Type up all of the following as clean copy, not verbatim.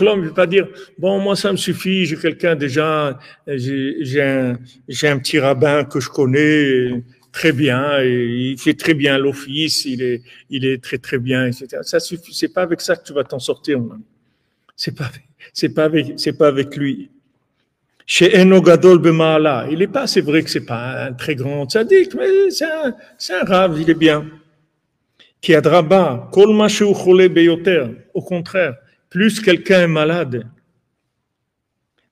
l'homme ne peut pas dire, bon, moi ça me suffit, j'ai quelqu'un déjà, j'ai un petit rabbin que je connais très bien, et il fait très bien l'office, il est très très bien, etc. Ça suffit, c'est pas avec ça que tu vas t'en sortir. Non. C'est pas avec lui. Chez Eno Gadol Bemaala, il est pas, c'est vrai que c'est pas un très grand tzaddik, mais c'est un rave, il est bien. Qui adraba, kol mashu chole beyoter. Au contraire, plus quelqu'un est malade,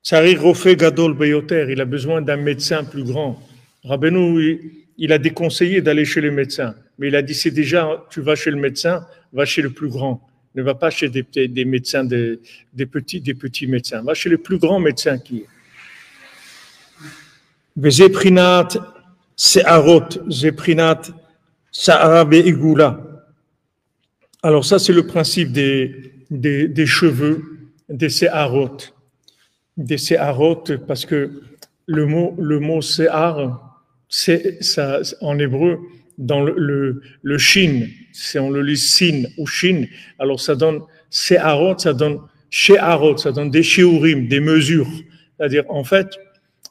tsari rofe gadol beyoter, il a besoin d'un médecin plus grand. Rabbeinu, il a déconseillé d'aller chez le médecin, mais il a dit c'est déjà, tu vas chez le médecin, va chez le plus grand. Ne va pas chez des médecins, des petits médecins. Va chez le plus grand médecin qui est. Vezeprinat se'arot, zeprinat sa'ara be'igula. Alors ça, c'est le principe des cheveux, des se'arot. Des se'arot, parce que le mot se'ar, c'est ça, en hébreu, dans le shin, si on le lit sin ou shin, alors ça donne se'arot, ça donne she'arot, ça donne des shiurim, des mesures. C'est-à-dire, en fait,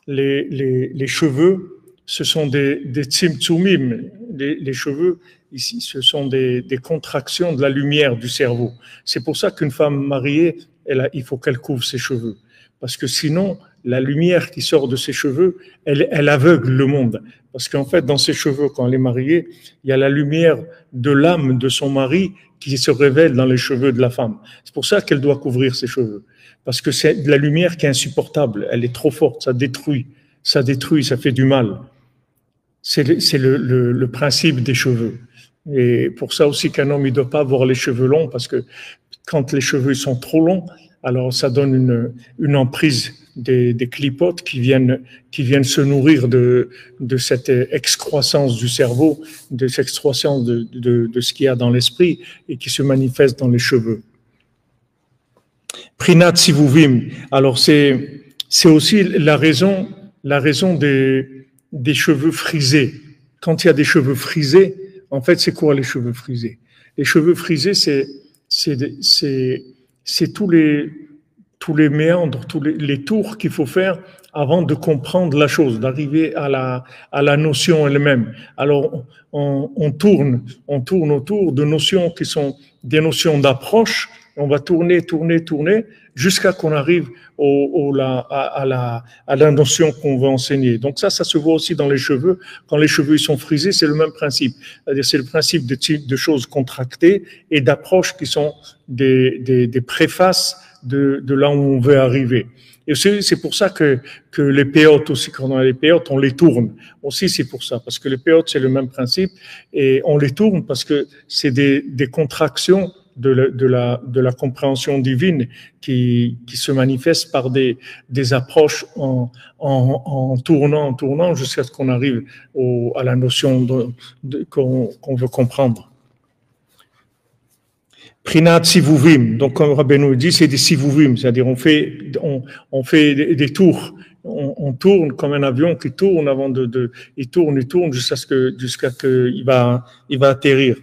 les cheveux, ce sont des tzimtzumim. Les cheveux, ici, ce sont des contractions de la lumière du cerveau. C'est pour ça qu'une femme mariée, il faut qu'elle couvre ses cheveux. Parce que sinon, la lumière qui sort de ses cheveux, elle aveugle le monde. Parce qu'en fait, dans ses cheveux, quand elle est mariée, il y a la lumière de l'âme de son mari qui se révèle dans les cheveux de la femme. C'est pour ça qu'elle doit couvrir ses cheveux. Parce que c'est de la lumière qui est insupportable. Elle est trop forte, ça détruit, ça fait du mal. C'est le principe des cheveux. Et pour ça aussi qu'un homme, il ne doit pas avoir les cheveux longs, parce que quand les cheveux sont trop longs, alors ça donne une emprise des clipotes qui viennent se nourrir de cette excroissance du cerveau, de cette excroissance de ce qu'il y a dans l'esprit et qui se manifeste dans les cheveux. Prinat sivuvim. Alors c'est aussi la raison des cheveux frisés. Quand il y a des cheveux frisés, en fait, c'est quoi les cheveux frisés? Les cheveux frisés, c'est tous les méandres, tous les tours qu'il faut faire avant de comprendre la chose, d'arriver à la notion elle-même. Alors, on tourne autour de notions qui sont des notions d'approche. On va tourner jusqu'à qu'on arrive à la notion qu'on veut enseigner. Donc ça se voit aussi dans les cheveux. Quand les cheveux ils sont frisés, c'est le même principe. C'est-à-dire c'est le principe de choses contractées et d'approches qui sont des préfaces de là où on veut arriver. Et c'est pour ça que les péotes aussi, quand on a les péotes, on les tourne. Aussi, c'est pour ça. Parce que les péotes, c'est le même principe. Et on les tourne parce que c'est des contractions de la compréhension divine qui se manifeste par des approches en tournant jusqu'à ce qu'on arrive à la notion qu'on veut comprendre. Prinat sivuvim, donc comme Rabbeinu dit, c'est des sivuvim, c'est-à-dire on fait des tours, on tourne comme un avion qui tourne il tourne jusqu'à ce qu'il va atterrir.